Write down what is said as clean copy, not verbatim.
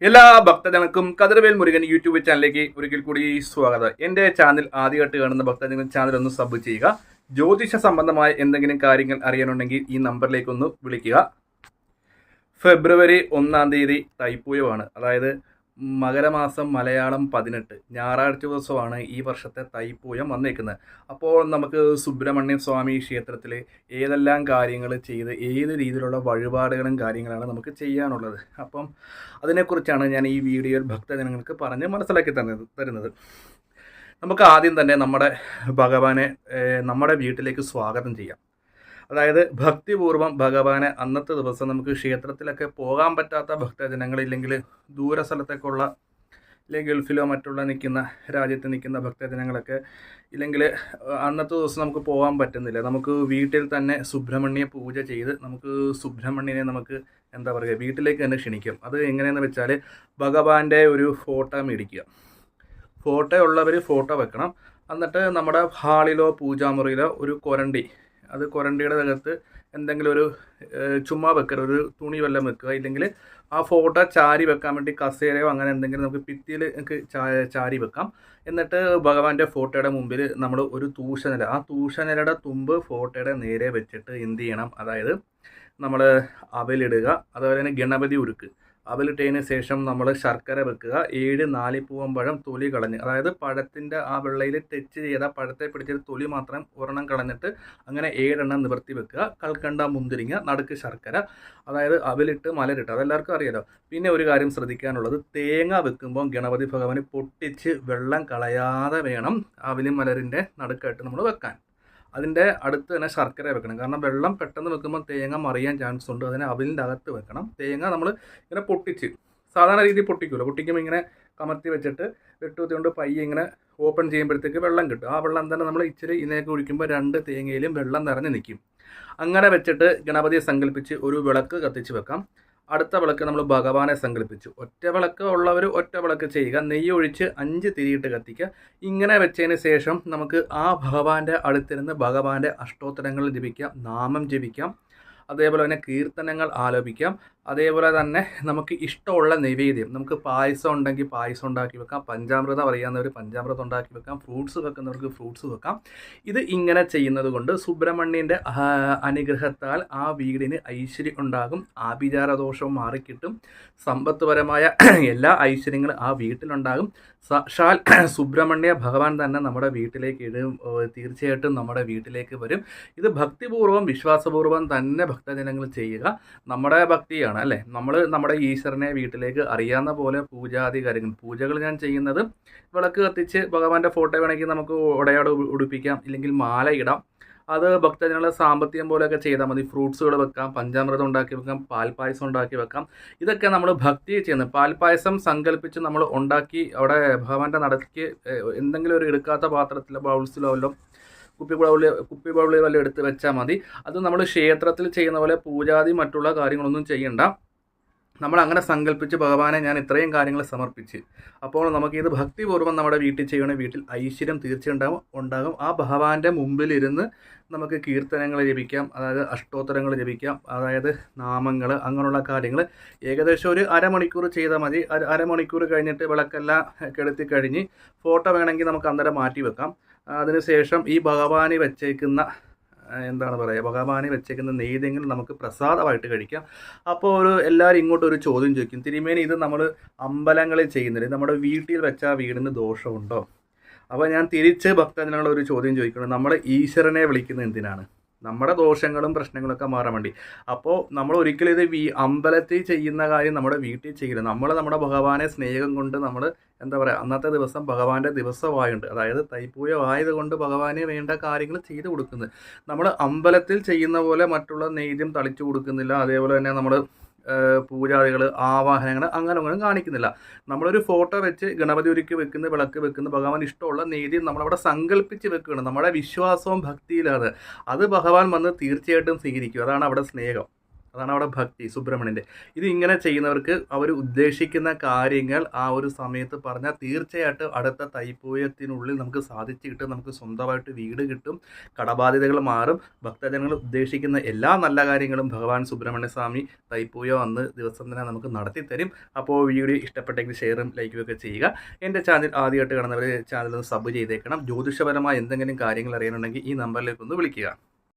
എല്ലാ ഭക്തജനങ്ങൾക്കും കതിർവേൽ മുരുകൻ യൂട്യൂബ് ചാനലിലേക്ക് ഒരിക്കൽ കൂടി സ്വാഗതം. എൻ്റെ ചാനൽ ആദ്യമായിട്ട് കാണുന്ന ഭക്തജനങ്ങൾ ചാനൽ ഒന്ന് സബ് ചെയ്യുക. ജ്യോതിഷ സംബന്ധമായ എന്തെങ്കിലും കാര്യങ്ങൾ അറിയാനുണ്ടെങ്കിൽ ഈ നമ്പറിലേക്ക് ഒന്ന് വിളിക്കുക. ഫെബ്രുവരി 1-ാം തീയതി തൈപ്പൂയമാണ്. അതായത് മകരമാസം മലയാളം 18 ഞായറാഴ്ച ദിവസമാണ് ഈ വർഷത്തെ തൈപ്പൂയം വന്നേക്കുന്നത്. അപ്പോൾ നമുക്ക് സുബ്രഹ്മണ്യ സ്വാമി ക്ഷേത്രത്തിൽ ഏതെല്ലാം കാര്യങ്ങൾ ചെയ്ത് ഏത് രീതിയിലുള്ള വഴിപാടുകളും കാര്യങ്ങളാണ് നമുക്ക് ചെയ്യാനുള്ളത്. അപ്പം അതിനെക്കുറിച്ചാണ് ഞാൻ ഈ വീഡിയോയിൽ ഭക്തജനങ്ങൾക്ക് പറഞ്ഞ് മനസ്സിലാക്കി തരുന്നത്. നമുക്ക് ആദ്യം തന്നെ നമ്മുടെ ഭഗവാനെ നമ്മുടെ വീട്ടിലേക്ക് സ്വാഗതം ചെയ്യാം. അതായത് ഭക്തിപൂർവ്വം ഭഗവാനെ അന്നത്തെ ദിവസം നമുക്ക് ക്ഷേത്രത്തിലൊക്കെ പോകാൻ പറ്റാത്ത ഭക്തജനങ്ങളില്ലെങ്കിൽ ദൂര സ്ഥലത്തേക്കുള്ള അല്ലെങ്കിൽ ഗൾഫിലോ മറ്റുള്ള നിൽക്കുന്ന രാജ്യത്ത് നിൽക്കുന്ന ഭക്തജനങ്ങളൊക്കെ ഇല്ലെങ്കിൽ അന്നത്തെ ദിവസം നമുക്ക് പോകാൻ പറ്റുന്നില്ല. നമുക്ക് വീട്ടിൽ തന്നെ സുബ്രഹ്മണ്യ പൂജ ചെയ്ത് നമുക്ക് സുബ്രഹ്മണ്യനെ നമുക്ക് എന്താ പറയുക വീട്ടിലേക്ക് തന്നെ ക്ഷണിക്കാം. അത് എങ്ങനെയെന്ന് വെച്ചാൽ ഭഗവാന്റെ ഒരു ഫോട്ടോ മേടിക്കുക. ഫോട്ടോ ഉള്ളവർ ഫോട്ടോ വെക്കണം. എന്നിട്ട് നമ്മുടെ ഹാളിലോ പൂജാമുറിയിലോ ഒരു കൊരണ്ടി, അത് കൊരണ്ടിയുടെ അകത്ത് എന്തെങ്കിലും ഒരു ചുമ്മാ വെക്കുക, ഒരു തുണി വല്ലതും വെക്കുക. ഇല്ലെങ്കിൽ ആ ഫോട്ടോ ചാരി വെക്കാൻ വേണ്ടി കസേരയോ അങ്ങനെ എന്തെങ്കിലും നമുക്ക് ഭിത്തിയിൽ ചാരി വെക്കാം. എന്നിട്ട് ഭഗവാന്റെ ഫോട്ടോയുടെ മുമ്പിൽ നമ്മൾ ഒരു തൂഷനില, ആ തൂഷനിലയുടെ തുമ്പ് ഫോട്ടോയുടെ നേരെ വെച്ചിട്ട് എന്ത് ചെയ്യണം, അതായത് നമ്മൾ അവലിടുക. അതുപോലെ തന്നെ ഗണപതി ഉരുക്ക് അവലിട്ടതിന് ശേഷം നമ്മൾ ശർക്കര വെക്കുക. 7 നാലിപ്പൂവമ്പഴം തൊലി കളഞ്ഞ്, അതായത് പഴത്തിൻ്റെ ആ വെള്ളയിൽ ടച്ച് ചെയ്ത പഴത്തെ പിടിച്ചൊരു തൊലി മാത്രം ഒരെണ്ണം കളഞ്ഞിട്ട് അങ്ങനെ 7 എണ്ണം നിവർത്തി വെക്കുക. കൽക്കണ്ട, മുന്തിരിങ്ങ, നടുക്ക് ശർക്കര, അതായത് അവലിട്ട് മലരിട്ട്, അതെല്ലാവർക്കും അറിയാലോ. പിന്നെ ഒരു കാര്യം ശ്രദ്ധിക്കാനുള്ളത്, തേങ്ങ വെക്കുമ്പോൾ ഗണപതി ഭഗവാന് പൊട്ടിച്ച് വെള്ളം കളയാതെ വേണം അവലും മലരിൻ്റെ നടുക്കായിട്ട് നമ്മൾ വെക്കാൻ. അതിൻ്റെ അടുത്ത് തന്നെ ശർക്കര വെക്കണം. കാരണം വെള്ളം പെട്ടെന്ന് വെക്കുമ്പോൾ തേങ്ങ മറിയാൻ ചാൻസ് ഉണ്ട്. അതിനെ അവലിൻ്റെ അകത്ത് വെക്കണം. തേങ്ങ നമ്മൾ ഇങ്ങനെ പൊട്ടിച്ച് സാധാരണ രീതിയിൽ പൊട്ടിക്കുമല്ലോ, പൊട്ടിക്കുമ്പോൾ ഇങ്ങനെ കമർത്തി വെച്ചിട്ട് വെട്ടുകുത്തി കൊണ്ട് പയ്യെ ഇങ്ങനെ ഓപ്പൺ ചെയ്യുമ്പോഴത്തേക്ക് വെള്ളം കിട്ടും. ആ വെള്ളം തന്നെ നമ്മൾ ഇച്ചിരി ഇതിനേക്ക് ഒഴിക്കുമ്പോൾ 2 തേങ്ങയിലും വെള്ളം നിറഞ്ഞ് നിൽക്കും. അങ്ങനെ വെച്ചിട്ട് ഗണപതിയെ സങ്കല്പിച്ച് ഒരു വിളക്ക് കത്തിച്ച് വെക്കാം. അടുത്ത വിളക്ക് നമ്മൾ ഭഗവാനെ സങ്കല്പിച്ചു. ഒറ്റ വിളക്ക് ഉള്ളവർ ഒറ്റ വിളക്ക് ചെയ്യുക. നെയ്യ് ഒഴിച്ച് 5 തിരിയിട്ട് കത്തിക്കുക. ഇങ്ങനെ വെച്ചതിന് ശേഷം നമുക്ക് ആ ഭഗവാന്റെ അടുത്തിരുന്ന് ഭഗവാന്റെ അഷ്ടോത്തരങ്ങൾ ജപിക്കാം, നാമം ജപിക്കാം. അതേപോലെ തന്നെ കീർത്തനങ്ങൾ ആലപിക്കാം. അതേപോലെ തന്നെ നമുക്ക് ഇഷ്ടമുള്ള നൈവേദ്യം, നമുക്ക് പായസം ഉണ്ടെങ്കിൽ പായസം ഉണ്ടാക്കി വെക്കാം. പഞ്ചാമൃതം അറിയാവുന്നവർ പഞ്ചാമൃതം ഉണ്ടാക്കി വെക്കാം. ഫ്രൂട്ട്സ് വെക്കുന്നവർക്ക് ഫ്രൂട്ട്സ് വെക്കാം. ഇത് ഇങ്ങനെ ചെയ്യുന്നത് കൊണ്ട് സുബ്രഹ്മണ്യൻ്റെ അനുഗ്രഹത്താൽ ആ വീടിന് ഐശ്വര്യം ഉണ്ടാകും. ആഭിചാരദോഷവും മാറിക്കിട്ടും. സമ്പത്തുപരമായ എല്ലാ ഐശ്വര്യങ്ങളും ആ വീട്ടിലുണ്ടാകും. സാക്ഷാൽ സുബ്രഹ്മണ്യ ഭഗവാൻ തന്നെ നമ്മുടെ വീട്ടിലേക്ക് തീർച്ചയായിട്ടും നമ്മുടെ വീട്ടിലേക്ക് വരും. ഇത് ഭക്തിപൂർവ്വം വിശ്വാസപൂർവ്വം തന്നെ ഭക്തജനങ്ങൾ ചെയ്യുക. നമ്മുടെ ഭക്തിയാണ് അല്ലേ. നമ്മൾ നമ്മുടെ ഈശ്വരനെ വീട്ടിലേക്ക് അറിയാവുന്ന പോലെ പൂജാതി കാര്യങ്ങൾ പൂജകൾ ഞാൻ ചെയ്യുന്നത്, വിളക്ക് കത്തിച്ച് ഭഗവാന്റെ ഫോട്ടോ വേണമെങ്കിൽ നമുക്ക് ഉടയാട് ഉടുപ്പിക്കാം, ഇല്ലെങ്കിൽ മാല ഇടാം. അത് ഭക്തജനങ്ങളെ സാമ്പത്തികം പോലെയൊക്കെ ചെയ്താൽ മതി. ഫ്രൂട്ട്സുകൾ വെക്കാം, പഞ്ചാമൃതം ഉണ്ടാക്കി വെക്കാം, പാൽപ്പായസം ഉണ്ടാക്കി വെക്കാം. ഇതൊക്കെ നമ്മൾ ഭക്തി ചെയ്യുന്നത്. പാൽപ്പായസം സങ്കല്പിച്ച് നമ്മൾ ഉണ്ടാക്കി അവിടെ ഭഗവാന്റെ നടക്ക് എന്തെങ്കിലും ഒരു എടുക്കാത്ത പാത്രത്തിലോ ബൗൾസിലോ വല്ലോ കുപ്പി ബൗളിൽ വല്ലതും എടുത്ത് വെച്ചാൽ മതി. അത് നമ്മൾ ക്ഷേത്രത്തിൽ ചെയ്യുന്ന പോലെ പൂജാതി മറ്റുള്ള കാര്യങ്ങളൊന്നും ചെയ്യണ്ട. നമ്മൾ അങ്ങനെ സങ്കല്പിച്ച് ഭഗവാനെ ഞാൻ ഇത്രയും കാര്യങ്ങൾ സമർപ്പിച്ച്, അപ്പോൾ നമുക്കിത് ഭക്തിപൂർവ്വം നമ്മുടെ വീട്ടിൽ ചെയ്യണ വീട്ടിൽ ഐശ്വര്യം തീർച്ചയായിട്ടും ഉണ്ടാകും. ആ ഭഗവാന്റെ മുമ്പിലിരുന്ന് നമുക്ക് കീർത്തനങ്ങൾ ജപിക്കാം, അതായത് അഷ്ടോത്തരങ്ങൾ ജപിക്കാം, അതായത് നാമങ്ങൾ, അങ്ങനെയുള്ള കാര്യങ്ങൾ ഏകദേശം ഒരു അരമണിക്കൂർ ചെയ്താൽ മതി. അരമണിക്കൂർ കഴിഞ്ഞിട്ട് വിളക്കെല്ലാം കെടുത്തി കഴിഞ്ഞ് ഫോട്ടോ വേണമെങ്കിൽ നമുക്ക് അന്നേരം മാറ്റി വെക്കാം. അതിനുശേഷം ഈ ഭഗവാന് വെച്ചേക്കുന്ന ഭഗവാനെ വെച്ചേക്കുന്ന നെയ്തെങ്കിലും നമുക്ക് പ്രസാദമായിട്ട് കഴിക്കാം. അപ്പോൾ എല്ലാവരും ഇങ്ങോട്ടൊരു ചോദ്യം ചോദിക്കും, തിരുമേനി ഇത് നമ്മൾ അമ്പലങ്ങളിൽ ചെയ്യുന്നില്ല, നമ്മുടെ വീട്ടിൽ വെച്ചാൽ വീടിന് ദോഷമുണ്ടോ? അപ്പോൾ ഞാൻ തിരിച്ച് ഭക്തജനങ്ങളൊരു ചോദ്യം ചോദിക്കണം, നമ്മൾ ഈശ്വരനെ വിളിക്കുന്നത് എന്തിനാണ്? നമ്മുടെ ദോഷങ്ങളും പ്രശ്നങ്ങളൊക്കെ മാറാൻ വേണ്ടി. അപ്പോൾ നമ്മൾ ഒരിക്കലും ഇത് അമ്പലത്തിൽ ചെയ്യുന്ന കാര്യം നമ്മുടെ വീട്ടിൽ ചെയ്യില്ല. നമ്മുടെ ഭഗവാനെ സ്നേഹം കൊണ്ട് നമ്മൾ അന്നത്തെ ദിവസം ഭഗവാന്റെ ദിവസമായുണ്ട്, അതായത് തൈപ്പൂയം ആയതുകൊണ്ട് ഭഗവാനെ വേണ്ട കാര്യങ്ങൾ ചെയ്തു കൊടുക്കുന്നത്. നമ്മൾ അമ്പലത്തിൽ ചെയ്യുന്ന പോലെ മറ്റുള്ള നെയ്ദ്യം തളിച്ചു കൊടുക്കുന്നില്ല. അതേപോലെ തന്നെ നമ്മൾ പൂജാദികൾ, ആവാഹനങ്ങൾ അങ്ങനെ ഒന്നും കാണിക്കുന്നില്ല. നമ്മളൊരു ഫോട്ടോ വെച്ച് ഗണപതി ഒരുക്കി വെക്കുന്ന, വിളക്ക് വെക്കുന്ന, ഭഗവാൻ ഇഷ്ടമുള്ള നെയ്തി നമ്മളവിടെ സങ്കല്പിച്ച് വെക്കുകയാണ്. നമ്മുടെ വിശ്വാസവും ഭക്തിയിലാണ്. അത് ഭഗവാൻ വന്ന് തീർച്ചയായിട്ടും സ്വീകരിക്കും. അതാണ് അവിടെ സ്നേഹം. അതാണ് അവിടെ ഭക്തി സുബ്രഹ്മണ്യൻ്റെ. ഇത് ഇങ്ങനെ ചെയ്യുന്നവർക്ക് അവർ ഉദ്ദേശിക്കുന്ന കാര്യങ്ങൾ ആ ഒരു സമയത്ത് പറഞ്ഞാൽ തീർച്ചയായിട്ടും അടുത്ത തൈപ്പൂയത്തിനുള്ളിൽ നമുക്ക് സാധിച്ചു കിട്ടും. നമുക്ക് സ്വന്തമായിട്ട് വീട് കിട്ടും, കടബാധ്യതകൾ മാറും, ഭക്തജനങ്ങൾ ഉദ്ദേശിക്കുന്ന എല്ലാ നല്ല കാര്യങ്ങളും ഭഗവാൻ സുബ്രഹ്മണ്യ സ്വാമി തൈപ്പൂയം അന്ന് ദിവസം തന്നെ നമുക്ക് നടത്തിത്തരും. അപ്പോൾ വീഡിയോ ഇഷ്ടപ്പെട്ടെങ്കിൽ ഷെയറും ലൈക്കും ഒക്കെ ചെയ്യുക. എൻ്റെ ചാനൽ ആദ്യമായിട്ട് കാണുന്നവർ ചാനൽ ഒന്ന് സബ് ചെയ്തേക്കണം. ജ്യോതിഷപരമായ എന്തെങ്കിലും കാര്യങ്ങൾ അറിയാനുണ്ടെങ്കിൽ ഈ നമ്പറിലേക്ക് ഒന്ന് വിളിക്കുക.